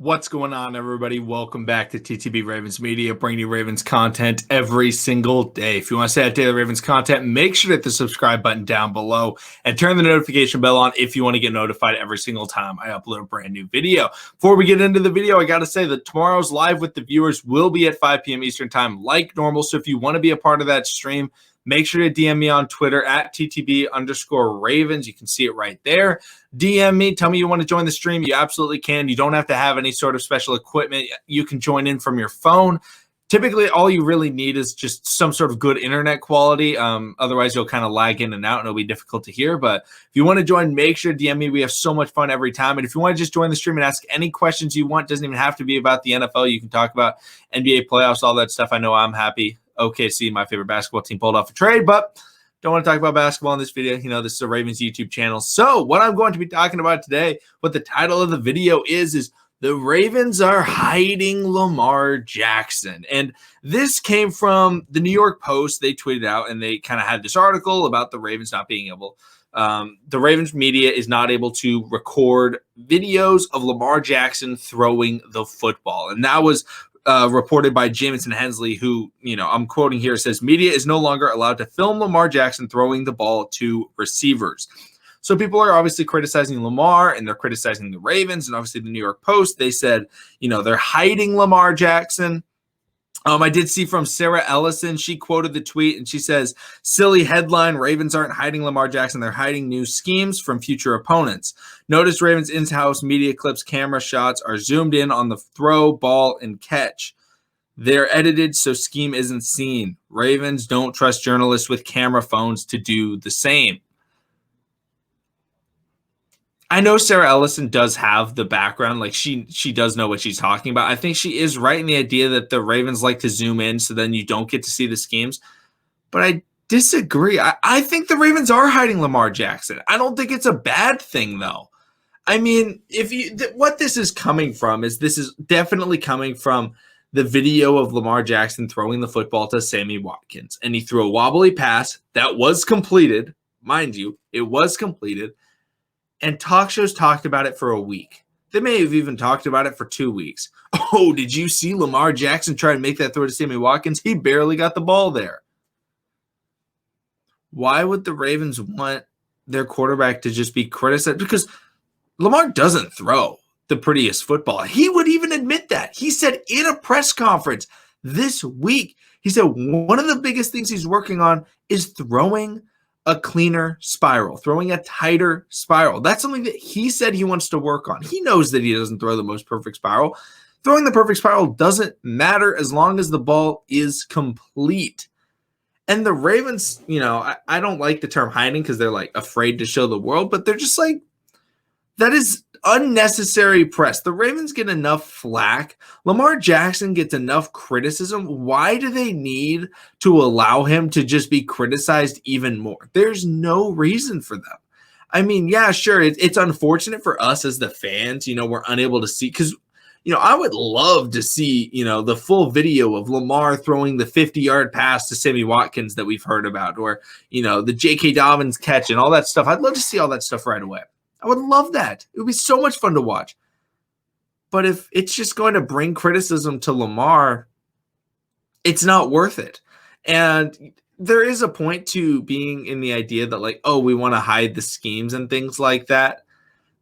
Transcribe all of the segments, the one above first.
What's going on, everybody? Welcome back to TTB Ravens Media, bringing you Ravens content every single day. If you want to stay up to date with Ravens content, make sure to hit the subscribe button down below and turn the notification bell on if you want to get notified every single time I upload a brand new video. Before we get into the video, I got to say that tomorrow's live with the viewers will be at 5 p.m. Eastern time like normal. So if you want to be a part of that stream, make sure to DM me on Twitter at TTB_Ravens. You can see it right there. DM me. Tell me you want to join the stream. You absolutely can. You don't have to have any sort of special equipment. You can join in from your phone. Typically, all you really need is just some sort of good internet quality. Otherwise, you'll kind of lag in and out, and it'll be difficult to hear. But if you want to join, make sure to DM me. We have so much fun every time. And if you want to just join the stream and ask any questions you want, doesn't even have to be about the NFL. You can talk about NBA playoffs, all that stuff. I know I'm happy. OKC, my favorite basketball team, pulled off a trade, but don't want to talk about basketball in this video. You know, this is a Ravens YouTube channel. So what I'm going to be talking about today, what the title of the video is the Ravens are hiding Lamar Jackson. And this came from the New York Post. They tweeted out and they kind of had this article about the Ravens not being able, the Ravens media is not able to record videos of Lamar Jackson throwing the football. And that was reported by Jamison Hensley, who, you know, I'm quoting here, says, media is no longer allowed to film Lamar Jackson throwing the ball to receivers. So people are obviously criticizing Lamar and they're criticizing the Ravens and obviously the New York Post. They said, you know, they're hiding Lamar Jackson. I did see from Sarah Ellison, she quoted the tweet and she says, silly headline, Ravens aren't hiding Lamar Jackson, they're hiding new schemes from future opponents. Notice Ravens in-house media clips, camera shots are zoomed in on the throw, ball, and catch. They're edited so scheme isn't seen. Ravens don't trust journalists with camera phones to do the same. I know Sarah Ellison does have the background, like she does know what she's talking about. I think she is right in the idea that the Ravens like to zoom in so then you don't get to see the schemes. But I disagree. I think the Ravens are hiding Lamar Jackson. I don't think it's a bad thing, though. I mean, what this is coming from is this is definitely coming from the video of Lamar Jackson throwing the football to Sammy Watkins. And he threw a wobbly pass that was completed. Mind you, it was completed. And talk shows talked about it for a week. They may have even talked about it for 2 weeks. Oh, did you see Lamar Jackson try to make that throw to Sammy Watkins? He barely got the ball there. Why would the Ravens want their quarterback to just be criticized? Because Lamar doesn't throw the prettiest football. He would even admit that. He said in a press conference this week, he said one of the biggest things he's working on is throwing a cleaner spiral, throwing a tighter spiral. That's something that he said he wants to work on. He knows that he doesn't throw the most perfect spiral. Throwing the perfect spiral doesn't matter as long as the ball is complete. And the Ravens, you know, I don't like the term hiding because they're like afraid to show the world, but they're just like, that is unnecessary press. The Ravens get enough flack. Lamar Jackson gets enough criticism. Why do they need to allow him to just be criticized even more? There's no reason for them. I mean, yeah, sure. It's unfortunate for us as the fans. You know, we're unable to see because, you know, I would love to see, you know, the full video of Lamar throwing the 50-yard pass to Sammy Watkins that we've heard about, or, you know, the J.K. Dobbins catch and all that stuff. I'd love to see all that stuff right away. I would love that. It would be so much fun to watch. But if it's just going to bring criticism to Lamar, it's not worth it. And there is a point to being in the idea that, like, oh, we want to hide the schemes and things like that.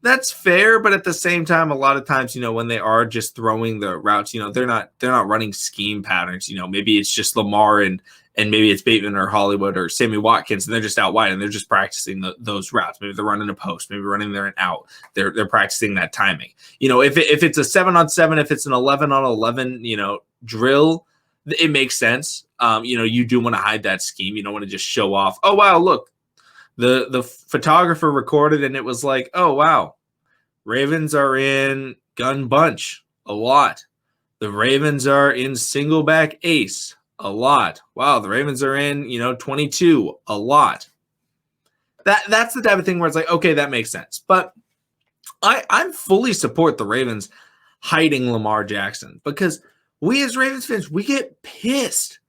That's fair, but at the same time, a lot of times, you know, when they are just throwing the routes, you know, they're not running scheme patterns. You know, maybe it's just Lamar and maybe it's Bateman or Hollywood or Sammy Watkins, and they're just out wide and they're just practicing those routes. Maybe they're running a post, maybe running there and out. They're practicing that timing. You know, if it's a 7-on-7, if it's an 11-on-11, you know, drill, it makes sense. You know, you do want to hide that scheme. You don't want to just show off. Oh wow, look, the photographer recorded and it was like, oh wow, Ravens are in gun bunch a lot. The Ravens are in single back ace a lot. Wow, the Ravens are in, you know, 22 a lot. That's the type of thing where it's like, okay, that makes sense. But I fully support the Ravens hiding Lamar Jackson because we as Ravens fans, we get pissed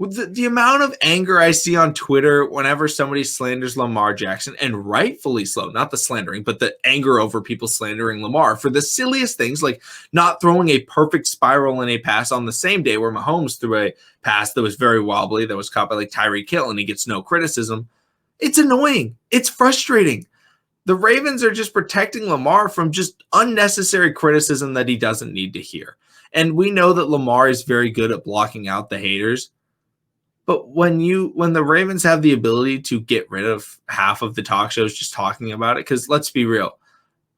With the amount of anger I see on Twitter whenever somebody slanders Lamar Jackson, and rightfully so, not the slandering, but the anger over people slandering Lamar for the silliest things, like not throwing a perfect spiral in a pass on the same day where Mahomes threw a pass that was very wobbly, that was caught by like Tyreek Hill, and he gets no criticism. It's annoying. It's frustrating. The Ravens are just protecting Lamar from just unnecessary criticism that he doesn't need to hear. And we know that Lamar is very good at blocking out the haters. But when the Ravens have the ability to get rid of half of the talk shows just talking about it, because let's be real,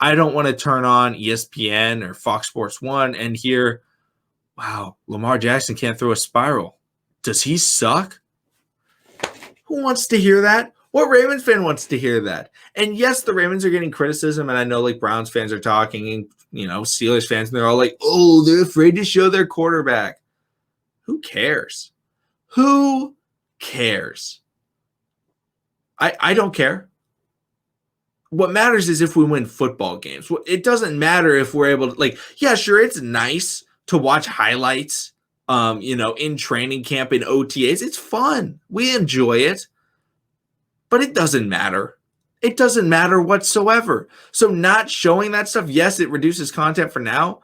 I don't want to turn on ESPN or Fox Sports 1 and hear, wow, Lamar Jackson can't throw a spiral. Does he suck? Who wants to hear that? What Ravens fan wants to hear that? And yes, the Ravens are getting criticism, and I know like Browns fans are talking, and Steelers fans, and they're all like, oh, they're afraid to show their quarterback. Who cares? Who cares? I don't care. What matters is if we win football games. It doesn't matter if we're able to, like, yeah, sure, it's nice to watch highlights, in training camp, in OTAs. It's fun. We enjoy it. But it doesn't matter. It doesn't matter whatsoever. So not showing that stuff, yes, it reduces content for now,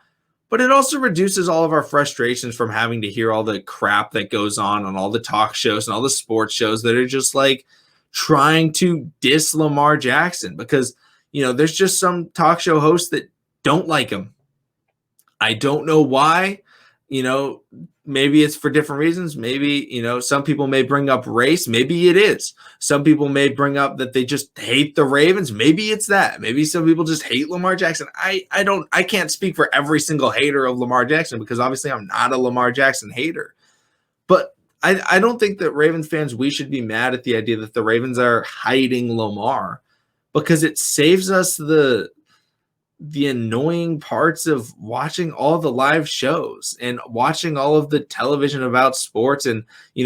but it also reduces all of our frustrations from having to hear all the crap that goes on all the talk shows and all the sports shows that are just like trying to diss Lamar Jackson because, there's just some talk show hosts that don't like him. I don't know why. Maybe it's for different reasons. Maybe, some people may bring up race. Maybe it is. Some people may bring up that they just hate the Ravens. Maybe it's that. Maybe some people just hate Lamar Jackson. I can't speak for every single hater of Lamar Jackson because obviously I'm not a Lamar Jackson hater. But I don't think that Ravens fans, we should be mad at the idea that the Ravens are hiding Lamar because it saves us the annoying parts of watching all the live shows and watching all of the television about sports and,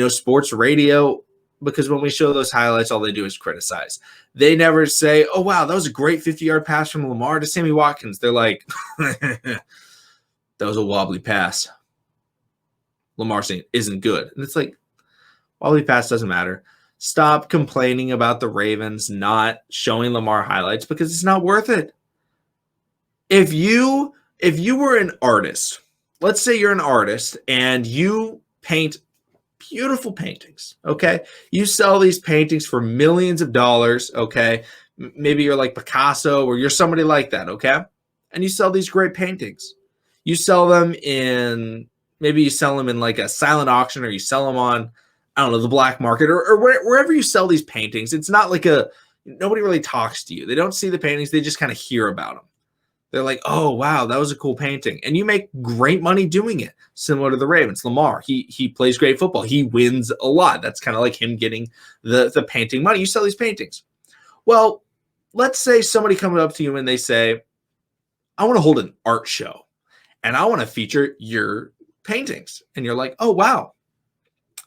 sports radio, because when we show those highlights, all they do is criticize. They never say, oh, wow, that was a great 50-yard pass from Lamar to Sammy Watkins. They're like, that was a wobbly pass. Lamar saying isn't good. And it's like, wobbly pass doesn't matter. Stop complaining about the Ravens not showing Lamar highlights because it's not worth it. If you were an artist, let's say you're an artist and you paint beautiful paintings, okay? You sell these paintings for millions of dollars, okay? Maybe you're like Picasso or you're somebody like that, okay? And you sell these great paintings. You sell them in like a silent auction, or you sell them on, I don't know, the black market or wherever you sell these paintings. It's not like nobody really talks to you. They don't see the paintings. They just kind of hear about them. They're like, oh, wow, that was a cool painting. And you make great money doing it, similar to the Ravens. Lamar, he plays great football. He wins a lot. That's kind of like him getting the painting money. You sell these paintings. Well, let's say somebody comes up to you and they say, I want to hold an art show, and I want to feature your paintings. And you're like, oh, wow.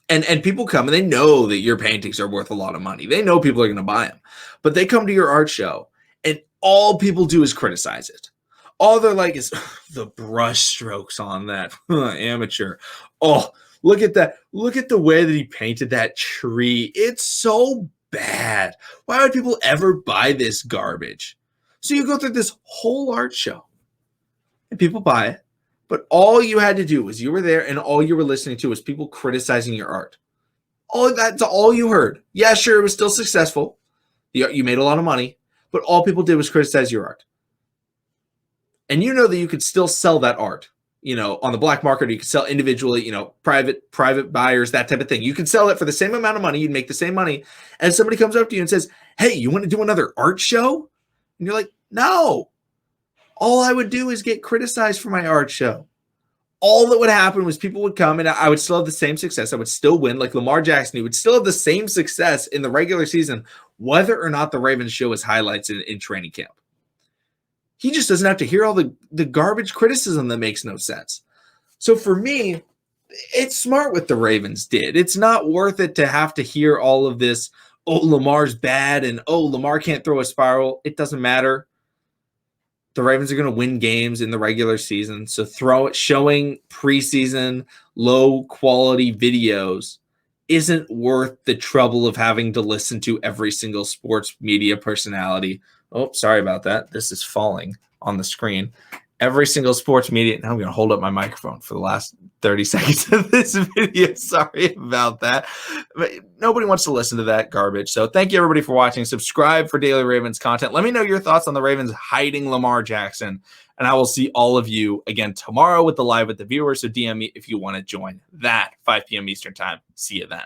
And people come and they know that your paintings are worth a lot of money. They know people are going to buy them. But they come to your art show, and all people do is criticize it. All they're like is the brush strokes on that. Amateur. Oh, look at that. Look at the way that he painted that tree. It's so bad. Why would people ever buy this garbage? So you go through this whole art show and people buy it. But all you had to do was you were there and all you were listening to was people criticizing your art. That's all you heard. Yeah, sure, it was still successful. You made a lot of money, but all people did was criticize your art. And you know that you could still sell that art, on the black market, or you could sell individually, private buyers, that type of thing. You could sell it for the same amount of money. You'd make the same money. And somebody comes up to you and says, hey, you want to do another art show? And you're like, no. All I would do is get criticized for my art show. All that would happen was people would come and I would still have the same success. I would still win like Lamar Jackson. He would still have the same success in the regular season, whether or not the Ravens show his highlights in training camp. He just doesn't have to hear all the garbage criticism that makes no sense. So for me, it's smart what the Ravens did. It's not worth it to have to hear all of this, oh, Lamar's bad, and oh, Lamar can't throw a spiral. It doesn't matter. The Ravens are going to win games in the regular season. So showing preseason low quality videos isn't worth the trouble of having to listen to every single sports media personality. Oh, sorry about that. This is falling on the screen. Every single sports media. Now I'm going to hold up my microphone for the last 30 seconds of this video. Sorry about that. But nobody wants to listen to that garbage. So thank you, everybody, for watching. Subscribe for daily Ravens content. Let me know your thoughts on the Ravens hiding Lamar Jackson. And I will see all of you again tomorrow with the Live with the Viewers. So DM me if you want to join that 5 p.m. Eastern time. See you then.